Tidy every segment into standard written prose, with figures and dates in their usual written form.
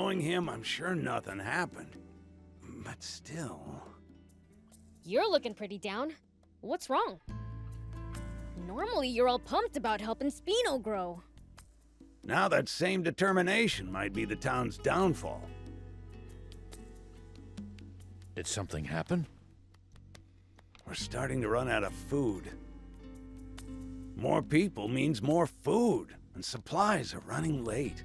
Knowing him, I'm sure nothing happened. But still... You're looking pretty down. What's wrong? Normally you're all pumped about helping Spino grow. Now that same determination might be the town's downfall. Did something happen? We're starting to run out of food. More people means more food, and supplies are running late.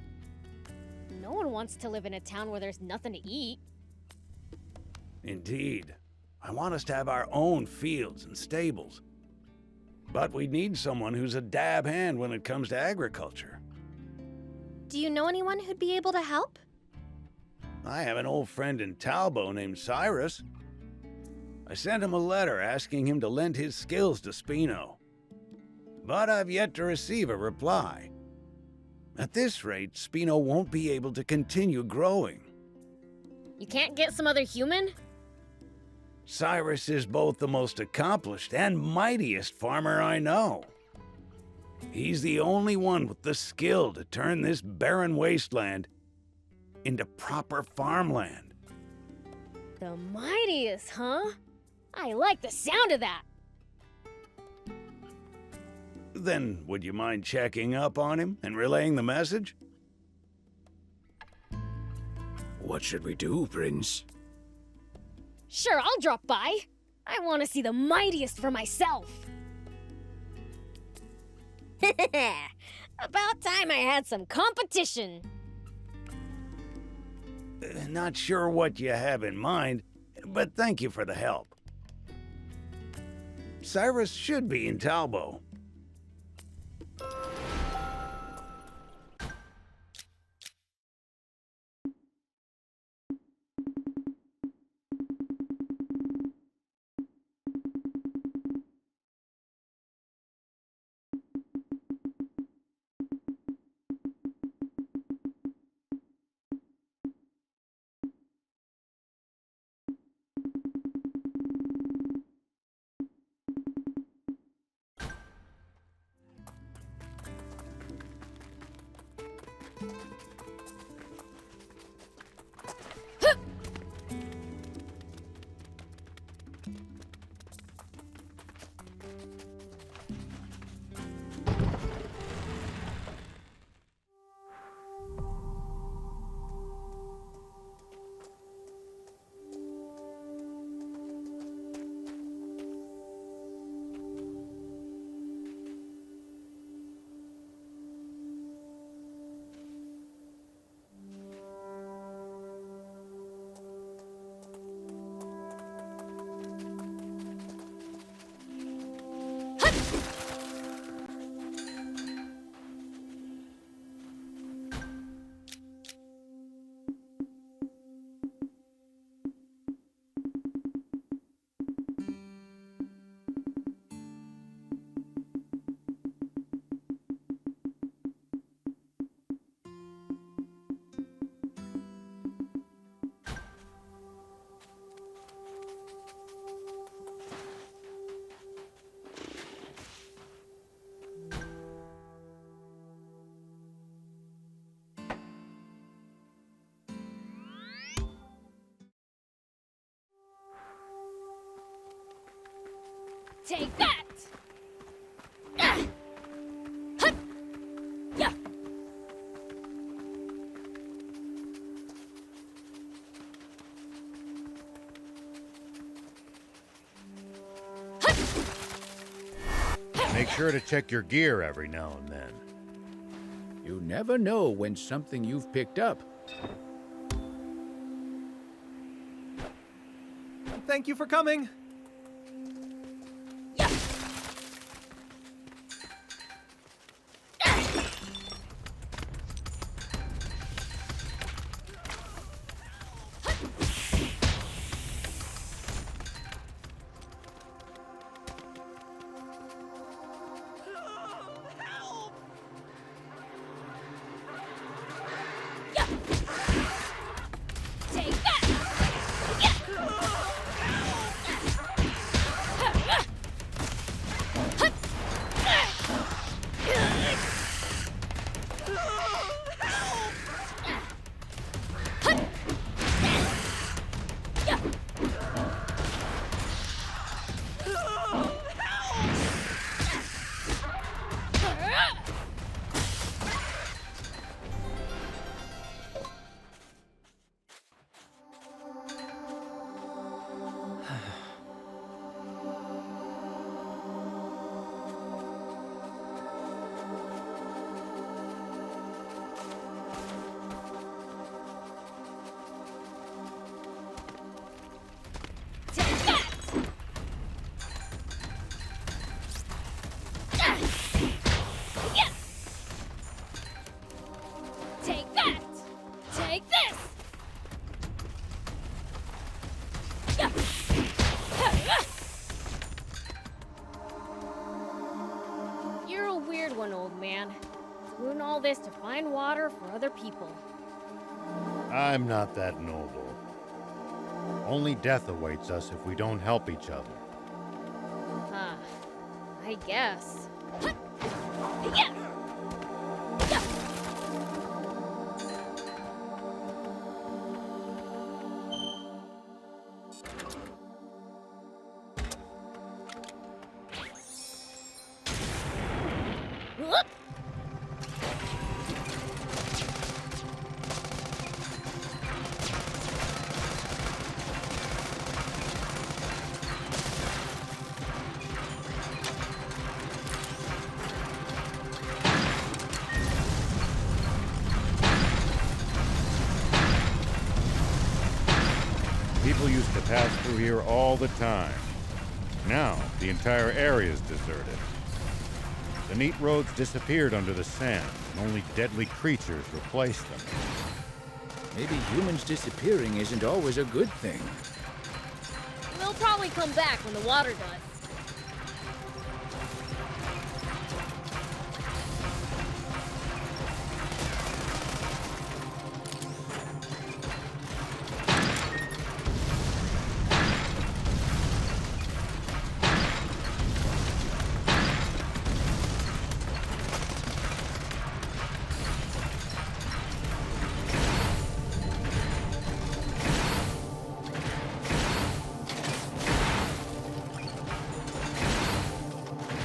No one wants to live in a town where there's nothing to eat. Indeed. I want us to have our own fields and stables. But we need someone who's a dab hand when it comes to agriculture. Do you know anyone who'd be able to help? I have an old friend in Talbot named Cyrus. I sent him a letter asking him to lend his skills to Spino. But I've yet to receive a reply. At this rate, Spino won't be able to continue growing. You can't get some other human? Cyrus is both the most accomplished and mightiest farmer I know. He's the only one with the skill to turn this barren wasteland into proper farmland. The mightiest, huh? I like the sound of that. Then would you mind checking up on him and relaying the message? What should we do, Prince? Sure, I'll drop by. I want to see the mightiest for myself. About time I had some competition. Not sure what you have in mind, but thank you for the help. Cyrus should be in Talbot. Take that! Ah! Hut! Yeah! Make sure to check your gear every now and then. You never know when something you've picked up. Thank you for coming. Take that! this to find water for other people. I'm not that noble. Only death awaits us if we don't help each other. Huh. I guess. People used to pass through here all the time. Now, the entire area is deserted. The neat roads disappeared under the sand, and only deadly creatures replaced them. Maybe humans disappearing isn't always a good thing. They'll probably come back when the water does.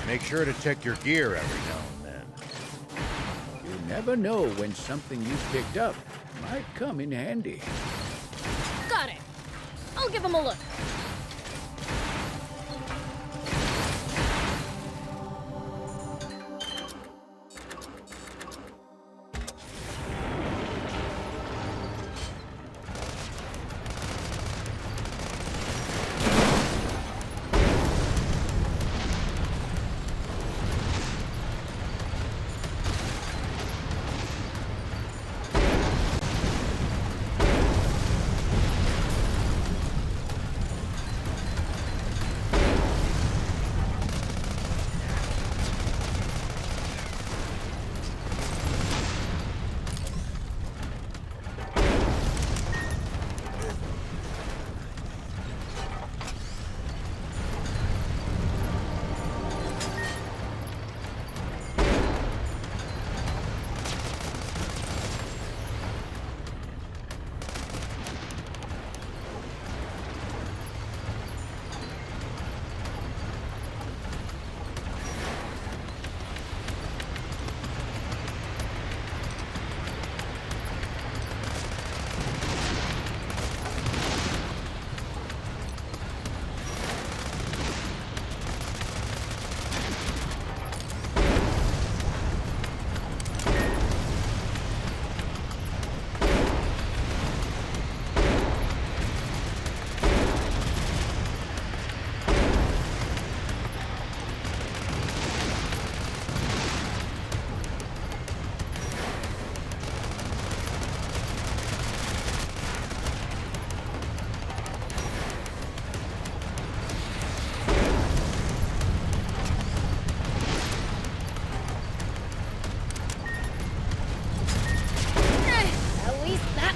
Make sure to check your gear every now and then. You never know when something you picked up might come in handy. Got it. I'll give him a look.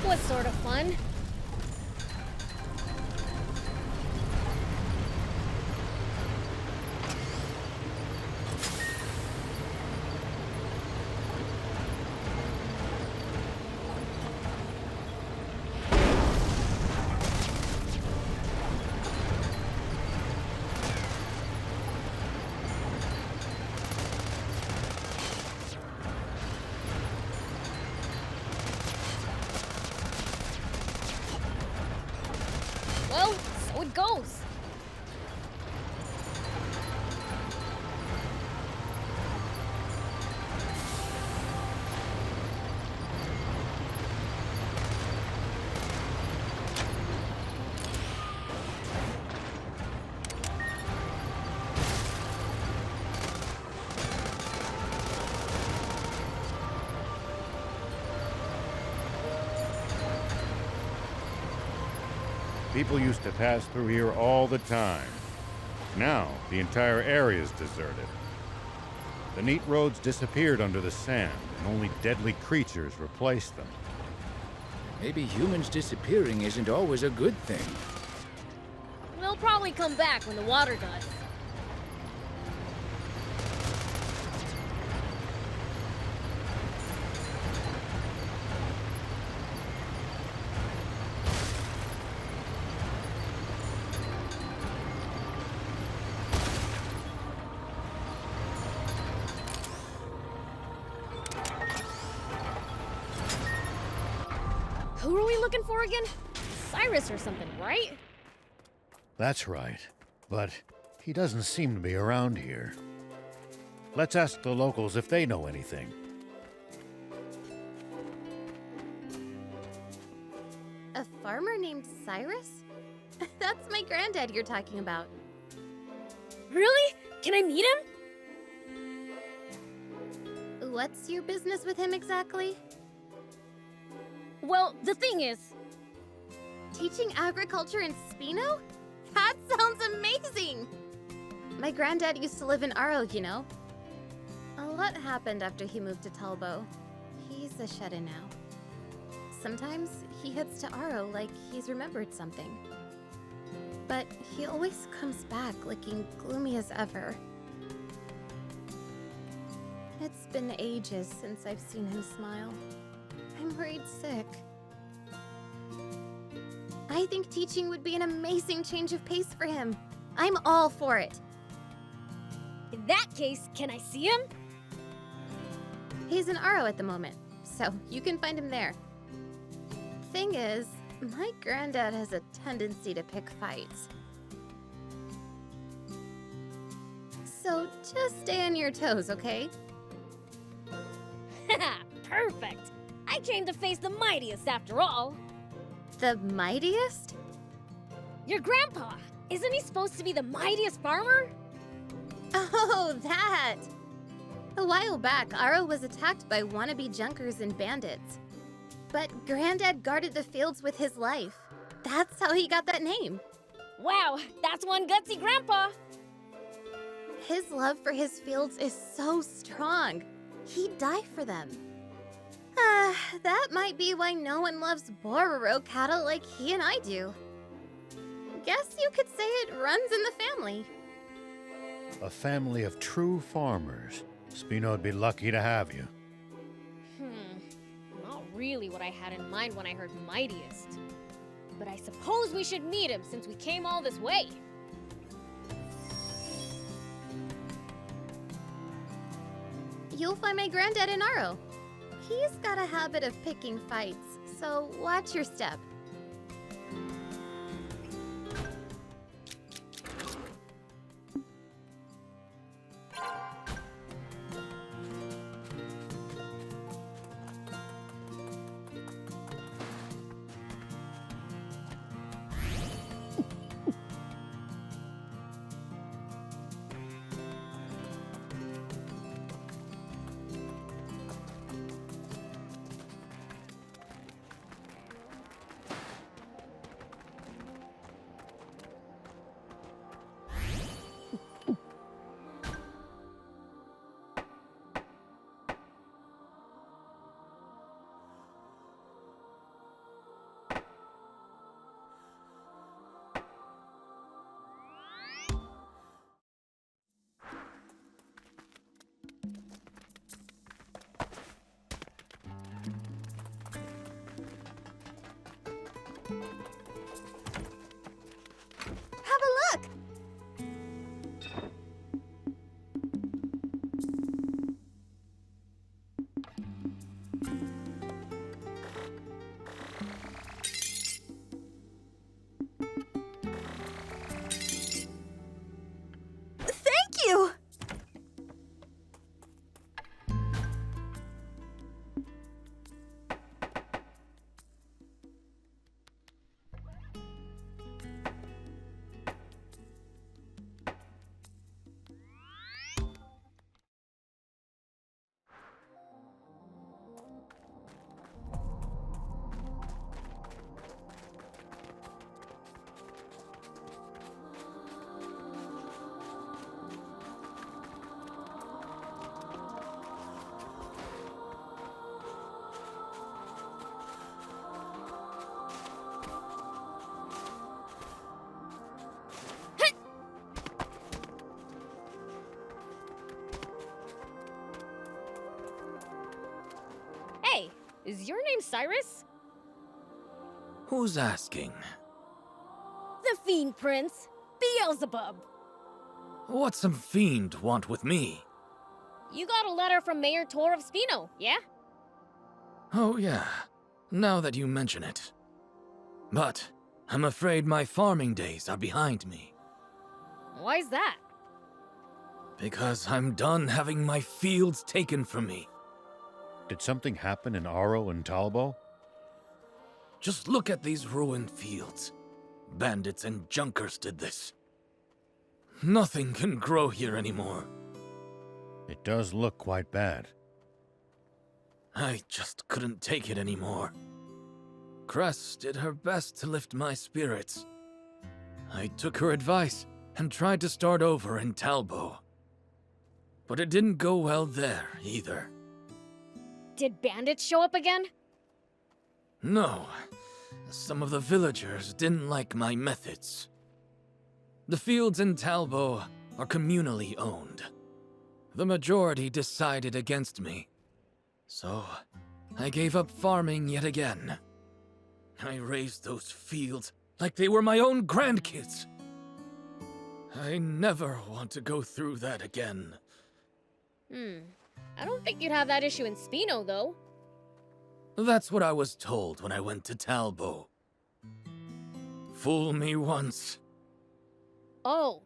Was sort of fun. Well, so it goes. People used to pass through here all the time. Now, the entire area is deserted. The neat roads disappeared under the sand, and only deadly creatures replaced them. Maybe humans disappearing isn't always a good thing. We'll probably come back when the water does. Who are we looking for again? Cyrus or something, right? That's right, but he doesn't seem to be around here. Let's ask the locals if they know anything. A farmer named Cyrus? That's my granddad you're talking about. Really? Can I meet him? What's your business with him exactly? Well, the thing is, Teaching agriculture in Spino? That sounds amazing! My granddad used to live in Aro, you know. A lot happened after he moved to Talbo. He's a shut-in now. Sometimes he heads to Aro like he's remembered something. But he always comes back looking gloomy as ever. It's been ages since I've seen him smile. I'm worried sick. I think teaching would be an amazing change of pace for him. I'm all for it. in that case, can I see him? He's in Aro at the moment, so you can find him there. Thing is, my granddad has a tendency to pick fights. So just stay on your toes, okay? Haha, perfect! I came to face the mightiest after all. The mightiest? Your grandpa! Isn't he supposed to be the mightiest farmer? Oh, that! A while back, Aro was attacked by wannabe junkers and bandits. But Granddad guarded the fields with his life. That's how he got that name. Wow, that's one gutsy grandpa! His love for his fields is so strong. He'd die for them. That might be why no one loves Bororo cattle like he and I do. Guess you could say it runs in the family. A family of true farmers. Spino'd be lucky to have you. Not really what I had in mind when I heard mightiest. But I suppose we should meet him since we came all this way. You'll find my granddad in Aro. He's got a habit of picking fights, so watch your step. Is your name Cyrus? Who's asking? The Fiend Prince, Beelzebub. What's some fiend want with me? You got a letter from Mayor Tor of Spino, yeah? Oh yeah, now that you mention it. But I'm afraid my farming days are behind me. Why's that? Because I'm done having my fields taken from me. Did something happen in Aro and Talbo? Just look at these ruined fields. Bandits and junkers did this. Nothing can grow here anymore. It does look quite bad. I just couldn't take it anymore. Cress did her best to lift my spirits. I took her advice and tried to start over in Talbo. But it didn't go well there either. Did bandits show up again? No, some of the villagers didn't like my methods. The fields in Talbo are communally owned. The majority decided against me. So, I gave up farming yet again. I raised those fields like they were my own grandkids. I never want to go through that again. I don't think you'd have that issue in Spino, though. That's what I was told when I went to Talbo. Fool me once. Oh.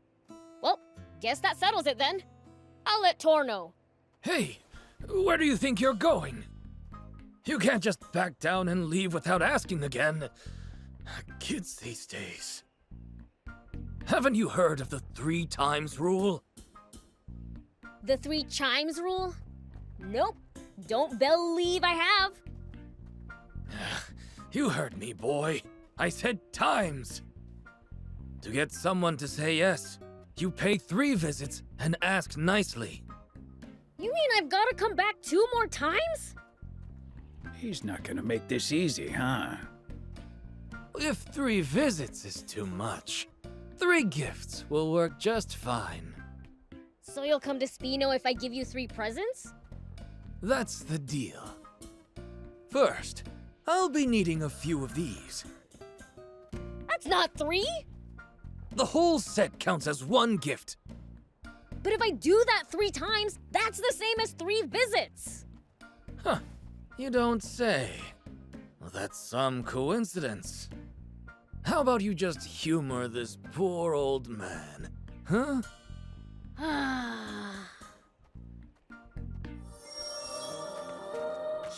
Well, guess that settles it then. I'll let Tor know. Hey, where do you think you're going? You can't just back down and leave without asking again. Kids these days. Haven't you heard of the 3 times rule? The 3 chimes rule? Nope. Don't believe I have. You heard me, boy. I said times. To get someone to say yes, you pay 3 visits and ask nicely. You mean I've got to come back 2 more times? He's not gonna make this easy, huh? If 3 visits is too much, 3 gifts will work just fine. So you'll come to Spino if I give you 3 presents? That's the deal. First, I'll be needing a few of these. That's not 3! The whole set counts as 1 gift. But if I do that 3 times, that's the same as 3 visits! Huh, you don't say. Well, that's some coincidence. How about you just humor this poor old man, huh?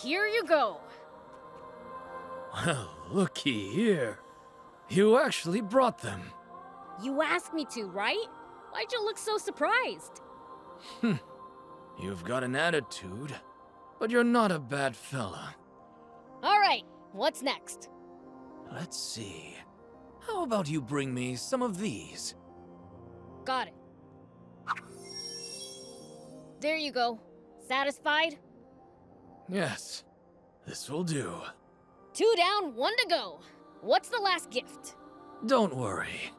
Here you go. Well, looky here. You actually brought them. You asked me to, right? Why'd you look so surprised? You've got an attitude, but you're not a bad fella. All right, what's next? Let's see. How about you bring me some of these? Got it. There you go. Satisfied? Yes, this will do. 2 down, 1 to go. What's the last gift? Don't worry.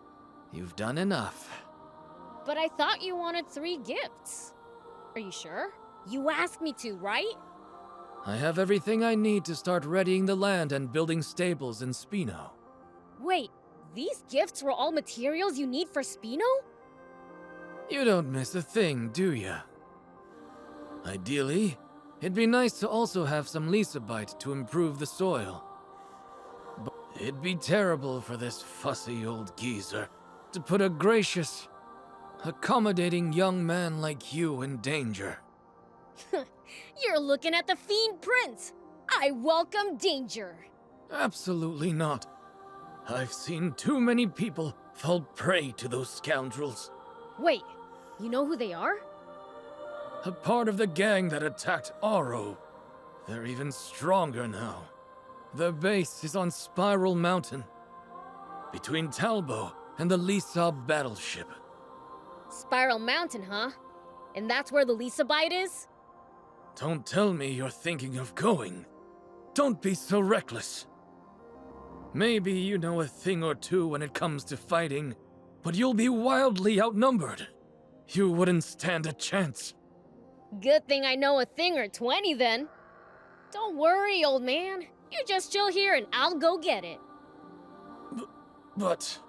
You've done enough. But I thought you wanted 3 gifts. Are you sure? You asked me to, right? I have everything I need to start readying the land and building stables in Spino. Wait, these gifts were all materials you need for Spino? You don't miss a thing, do ya? Ideally, it'd be nice to also have some Lisabite to improve the soil. But it'd be terrible for this fussy old geezer to put a gracious, accommodating young man like you in danger. You're looking at the Fiend Prince. I welcome danger. Absolutely not. I've seen too many people fall prey to those scoundrels. Wait, you know who they are? A part of the gang that attacked Aro. They're even stronger now. Their base is on Spiral Mountain, between Talbo and the Lisa battleship. Spiral Mountain, huh? And that's where the Lisabite is? Don't tell me you're thinking of going. Don't be so reckless. Maybe you know a thing or two when it comes to fighting, but you'll be wildly outnumbered. You wouldn't stand a chance. Good thing I know a thing or 20 then. Don't worry, old man. You just chill here and I'll go get it. But...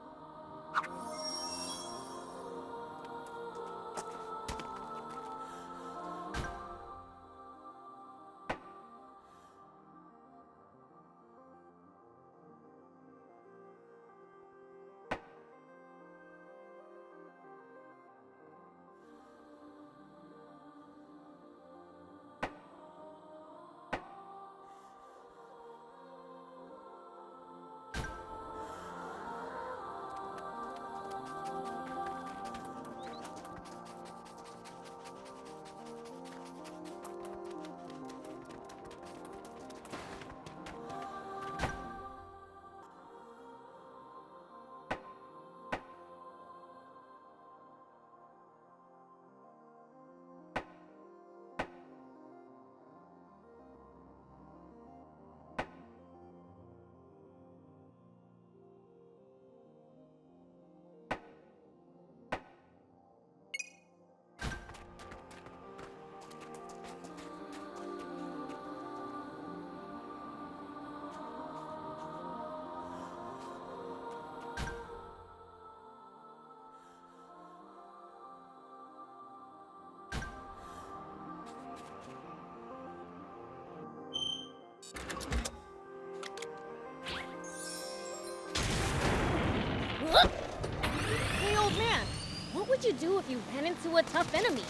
Hey, old man. What would you do if you ran into a tough enemy?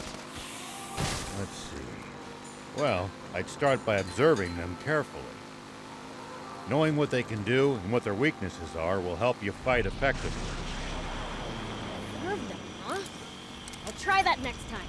Let's see. Well, I'd start by observing them carefully. Knowing what they can do and what their weaknesses are will help you fight effectively. Observe them, huh? I'll try that next time.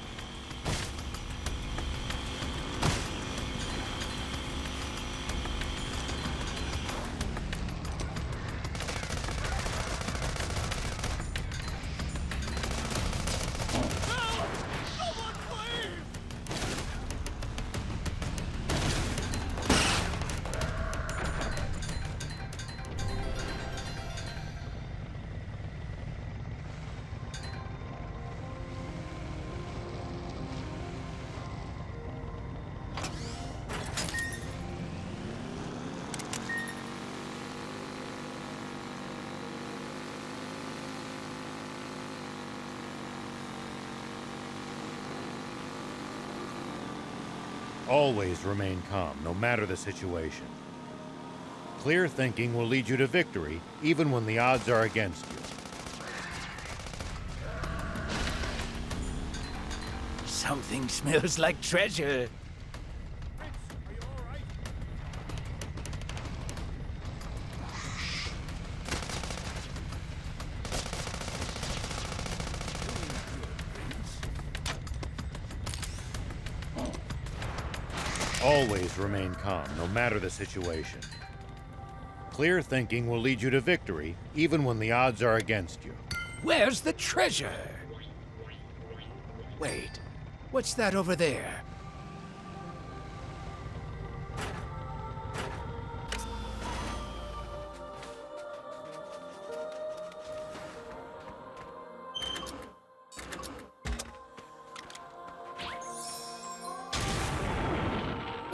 Always remain calm, no matter the situation. Clear thinking will lead you to victory, even when the odds are against you. Something smells like treasure. Always remain calm, no matter the situation. Clear thinking will lead you to victory, even when the odds are against you. Where's the treasure? Wait, what's that over there?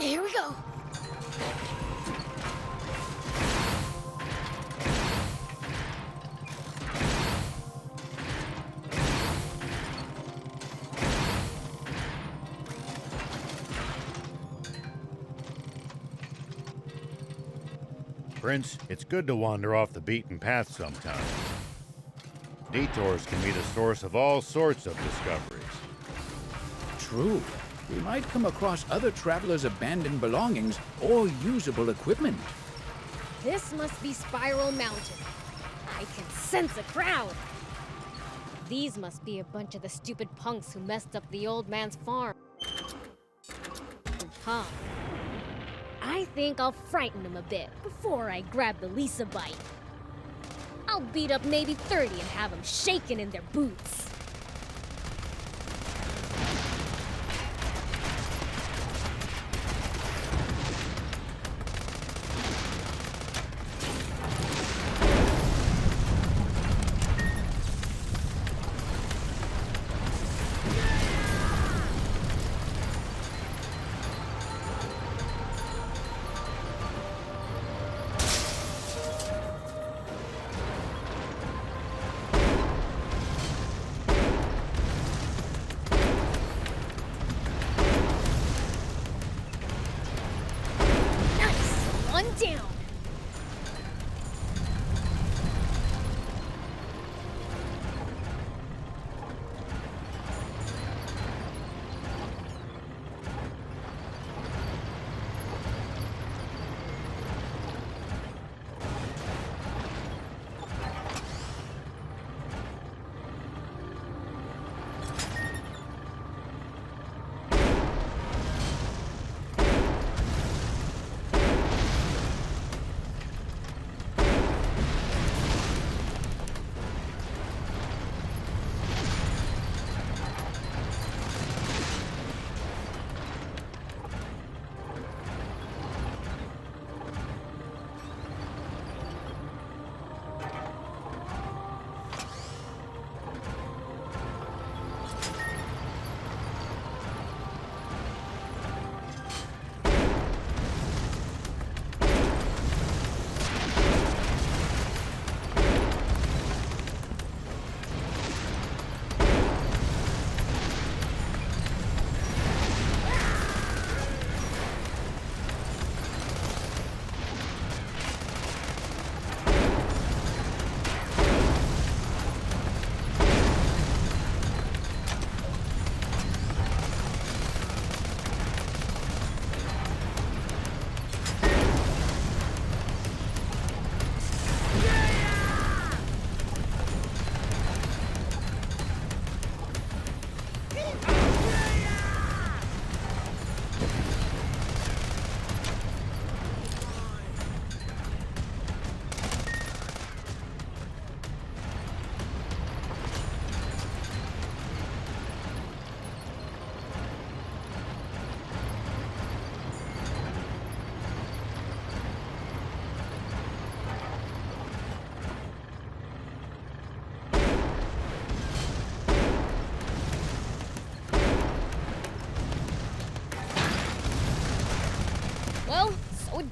Here we go. Prince, it's good to wander off the beaten path sometimes. Detours can be the source of all sorts of discoveries. True. We might come across other travelers' abandoned belongings or usable equipment. This must be Spiral Mountain. I can sense a crowd. These must be a bunch of the stupid punks who messed up the old man's farm. Huh. I think I'll frighten them a bit before I grab the Lisa bite. I'll beat up maybe 30 and have them shaking in their boots.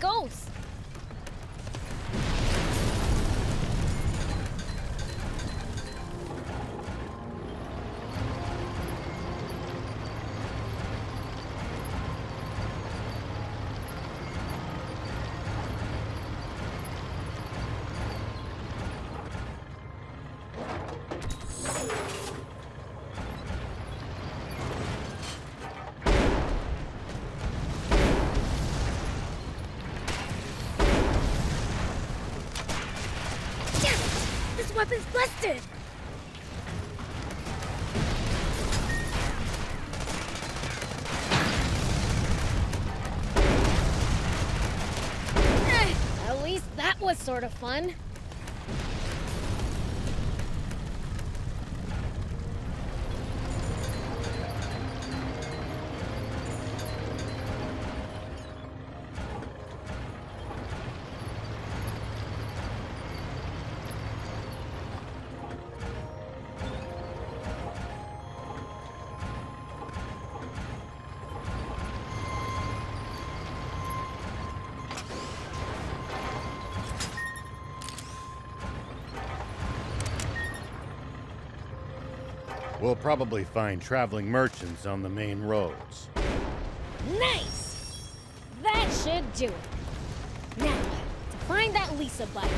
goes. Weapon's busted! At least that was sort of fun. We'll probably find traveling merchants on the main roads. Nice! That should do it. Now, to find that Lisa bike.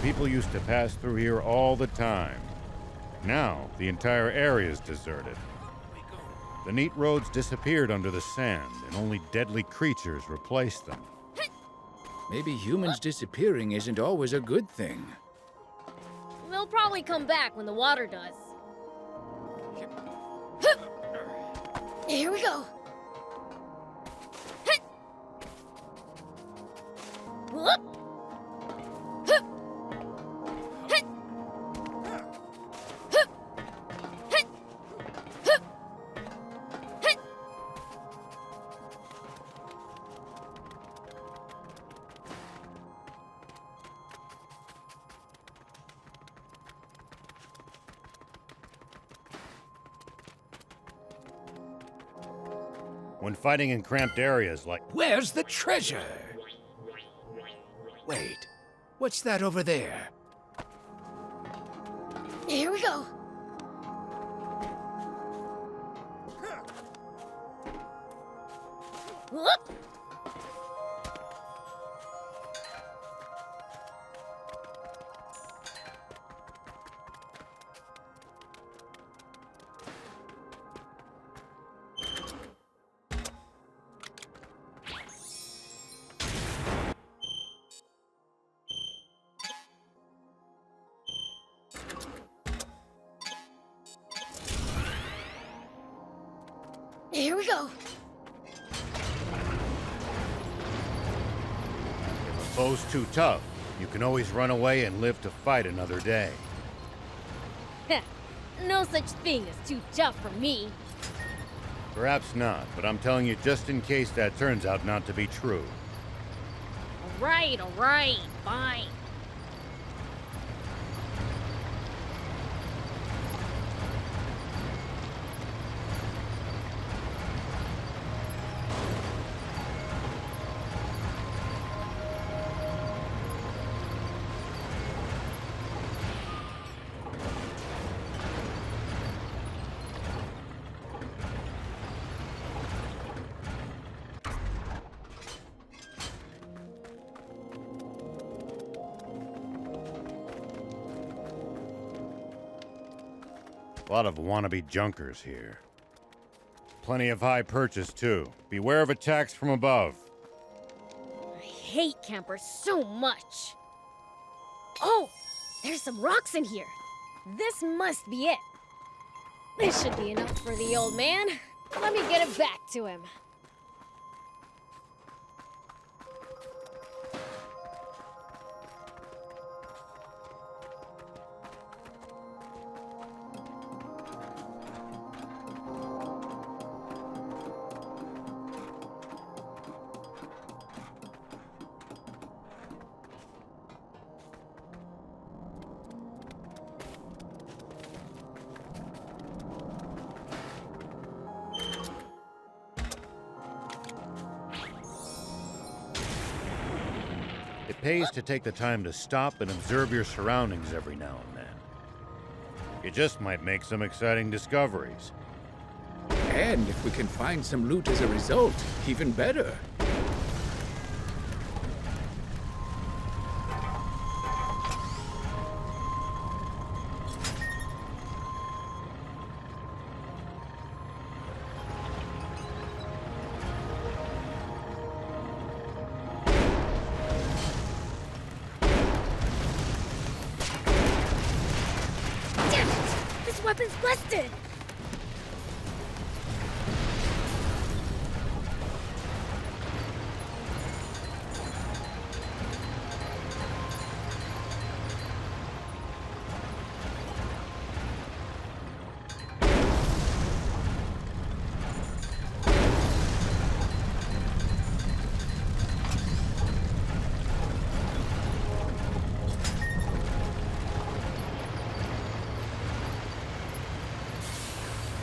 People used to pass through here all the time. Now, the entire area is deserted. The neat roads disappeared under the sand, and only deadly creatures replaced them. Maybe humans disappearing isn't always a good thing. They'll probably come back when the water does. Here we go. Whoop. When fighting in cramped areas like... Where's the treasure? Wait, what's that over there? Here we go. Whoop. Here we go. If a foe's too tough, you can always run away and live to fight another day. No such thing as too tough for me. Perhaps not, but I'm telling you just in case that turns out not to be true. All right, fine. A lot of wannabe junkers here. Plenty of high purchase, too. Beware of attacks from above. I hate campers so much. Oh, there's some rocks in here. This must be it. This should be enough for the old man. Let me get it back to him. pays to take the time to stop and observe your surroundings every now and then. You just might make some exciting discoveries. And if we can find some loot as a result, even better. Damn it! This weapon's busted!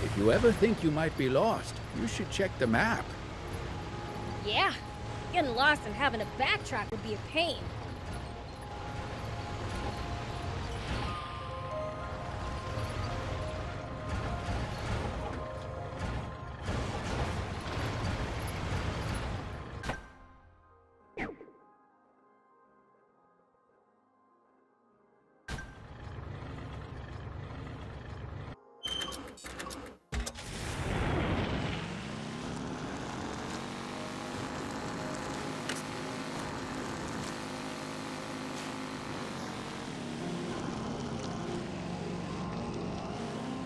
If you ever think you might be lost, you should check the map. Yeah, getting lost and having to backtrack would be a pain.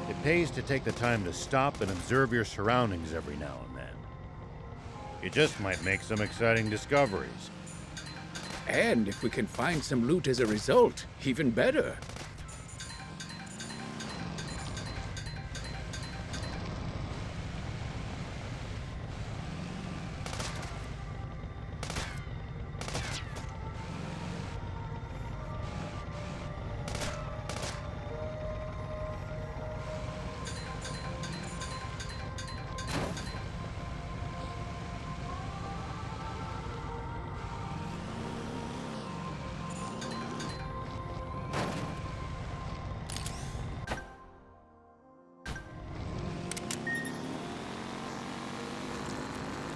It pays to take the time to stop and observe your surroundings every now and then. You just might make some exciting discoveries. And if we can find some loot as a result, even better.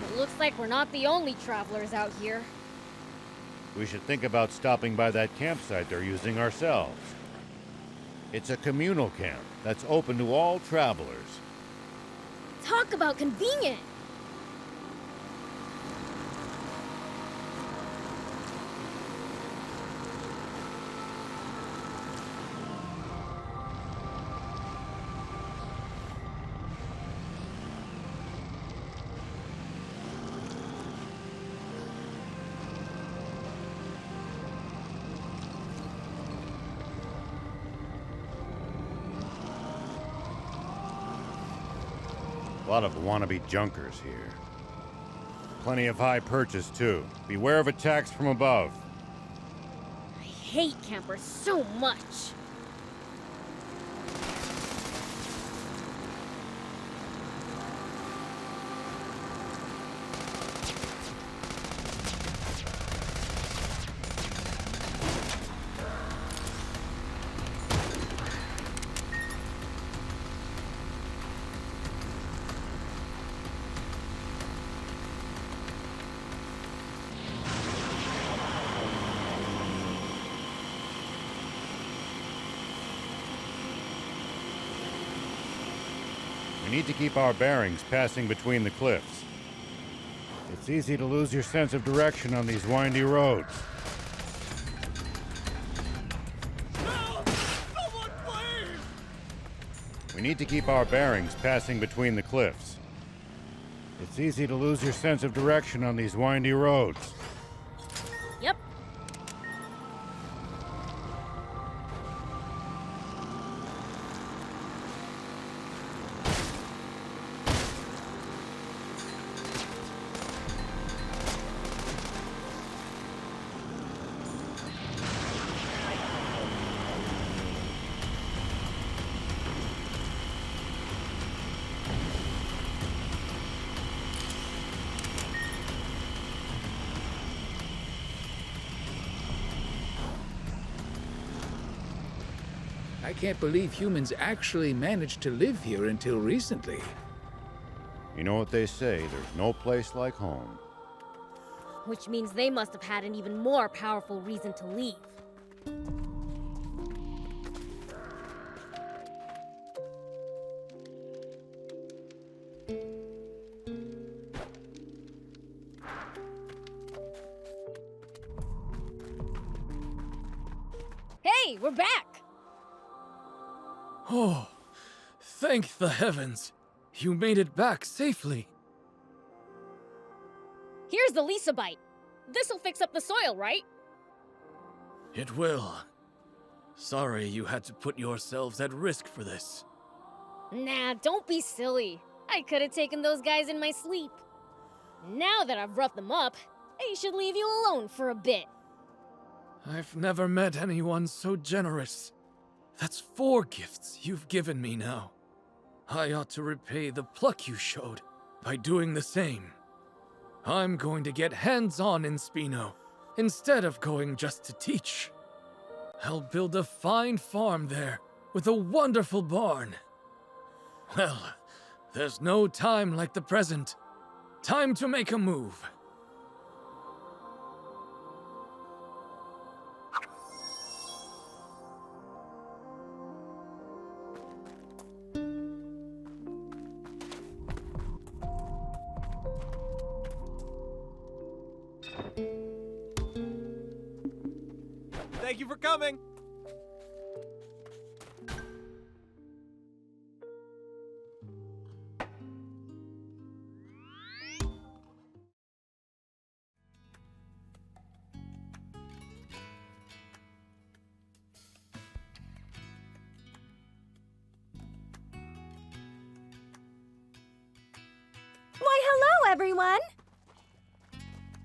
It looks like we're not the only travelers out here. We should think about stopping by that campsite they're using ourselves. It's a communal camp that's open to all travelers. Talk about convenient! A lot of wannabe junkers here. Plenty of high purchase, too. Beware of attacks from above. I hate campers so much. We need to keep our bearings passing between the cliffs. It's easy to lose your sense of direction on these windy roads. We need to keep our bearings passing between the cliffs. It's easy to lose your sense of direction on these windy roads. Yep. I can't believe humans actually managed to live here until recently. You know what they say, there's no place like home. Which means they must have had an even more powerful reason to leave. Hey, we're back! Oh, thank the heavens. You made it back safely. Here's the Lisa bite. This'll fix up the soil, right? It will. Sorry you had to put yourselves at risk for this. Nah, don't be silly. I could have taken those guys in my sleep. Now that I've roughed them up, I should leave you alone for a bit. I've never met anyone so generous. That's 4 gifts you've given me now. I ought to repay the pluck you showed by doing the same. I'm going to get hands-on in Spino, instead of going just to teach. I'll build a fine farm there, with a wonderful barn. Well, there's no time like the present. Time to make a move. Thank you for coming. Why, hello, everyone!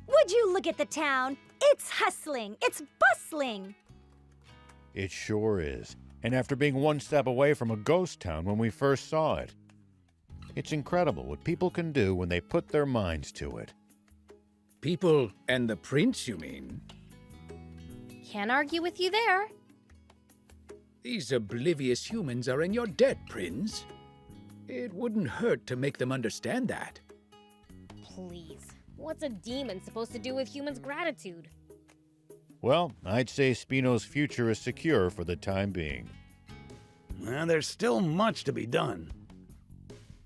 Would you look at the town? It's hustling, it's bustling. It sure is. And after being one step away from a ghost town when we first saw it. It's incredible what people can do when they put their minds to it. People and the prince, you mean? Can't argue with you there. These oblivious humans are in your debt, Prince. It wouldn't hurt to make them understand that. Please, what's a demon supposed to do with humans' gratitude? Well, I'd say Spino's future is secure for the time being. Well, there's still much to be done.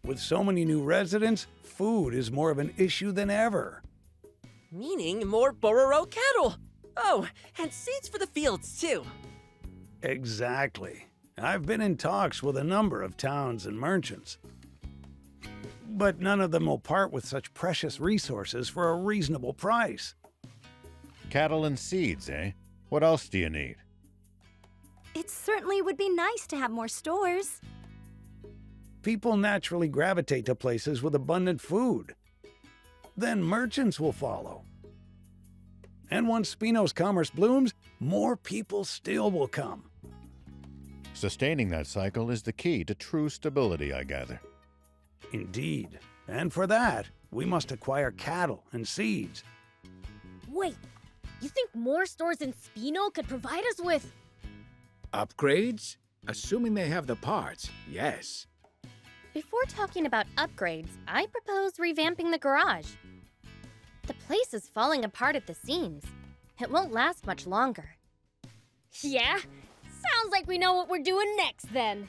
With so many new residents, food is more of an issue than ever. Meaning more Bororo cattle. Oh, and seeds for the fields, too. Exactly. I've been in talks with a number of towns and merchants. But none of them will part with such precious resources for a reasonable price. Cattle and seeds, eh? What else do you need? It certainly would be nice to have more stores. People naturally gravitate to places with abundant food. Then merchants will follow. And once Spino's commerce blooms, more people still will come. Sustaining that cycle is the key to true stability, I gather. Indeed. And for that, we must acquire cattle and seeds. Wait, you think more stores in Spino could provide us with... Upgrades? Assuming they have the parts, yes. Before talking about upgrades, I propose revamping the garage. The place is falling apart at the seams. It won't last much longer. Yeah? Sounds like we know what we're doing next, then.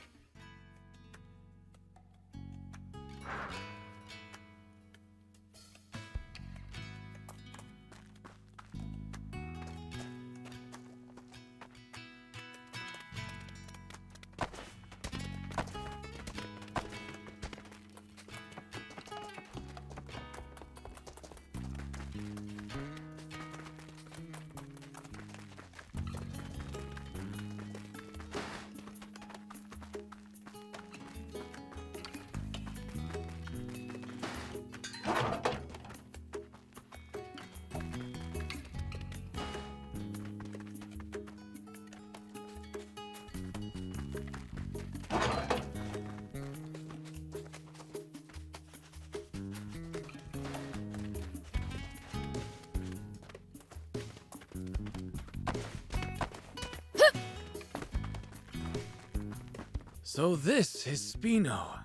So this is Spino.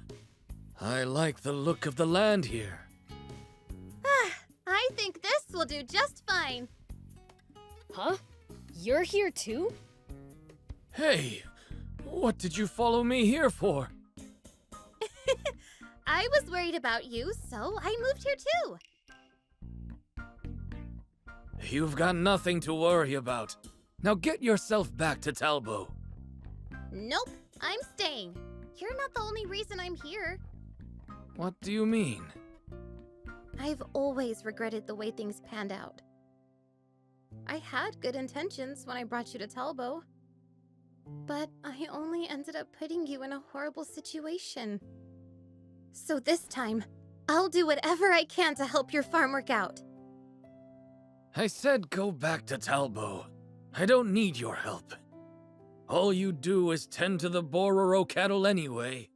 I like the look of the land here. I think this will do just fine. Huh? You're here too? Hey, what did you follow me here for? I was worried about you, so I moved here too. You've got nothing to worry about. Now get yourself back to Talbo. Nope, I'm staying. You're not the only reason I'm here. What do you mean? I've always regretted the way things panned out. I had good intentions when I brought you to Talbo, but I only ended up putting you in a horrible situation. So this time, I'll do whatever I can to help your farm work out. I said go back to Talbo. I don't need your help. All you do is tend to the Bororo cattle anyway.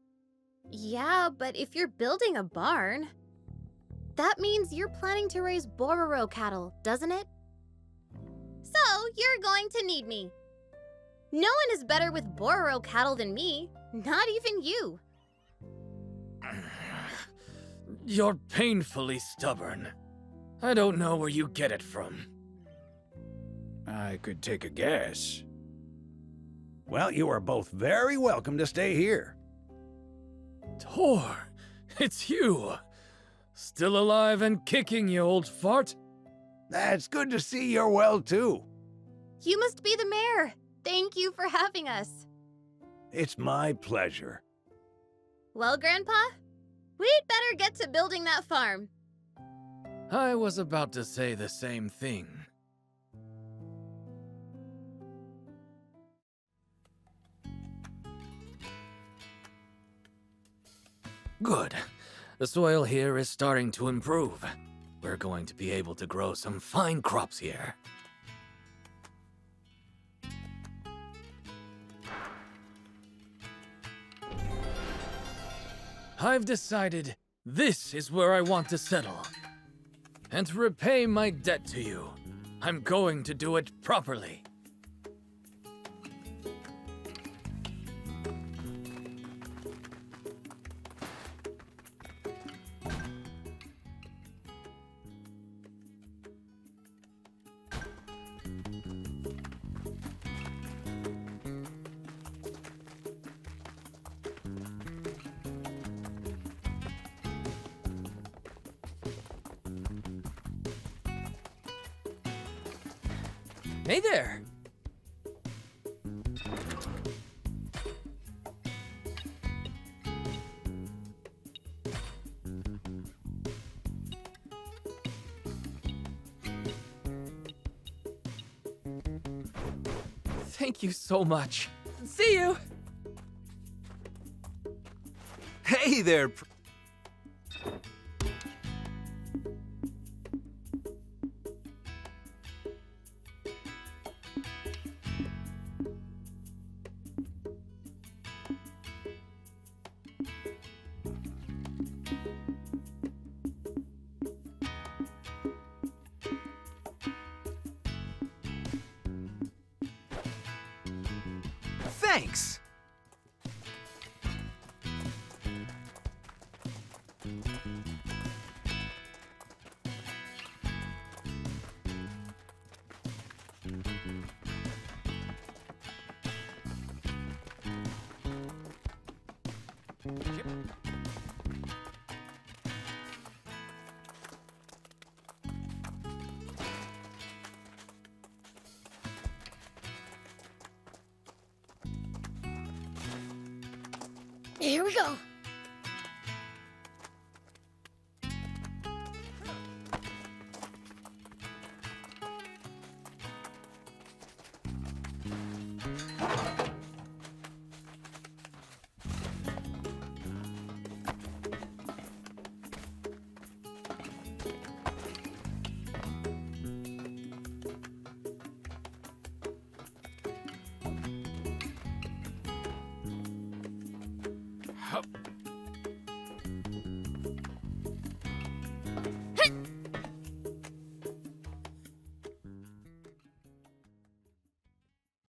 Yeah, but if you're building a barn, that means you're planning to raise Bororo cattle, doesn't it? So, you're going to need me. No one is better with Bororo cattle than me, not even you. You're painfully stubborn. I don't know where you get it from. I could take a guess. Well, you are both very welcome to stay here. Tor, it's you. Still alive and kicking, you old fart. That's good to see you're well, too. You must be the mayor. Thank you for having us. It's my pleasure. Well, Grandpa, we'd better get to building that farm. I was about to say the same thing. Good. The soil here is starting to improve. We're going to be able to grow some fine crops here. I've decided this is where I want to settle. And to repay my debt to you, I'm going to do it properly. Hey there! Thank you so much. See you! Hey there. Thanks. Here we go. Hup.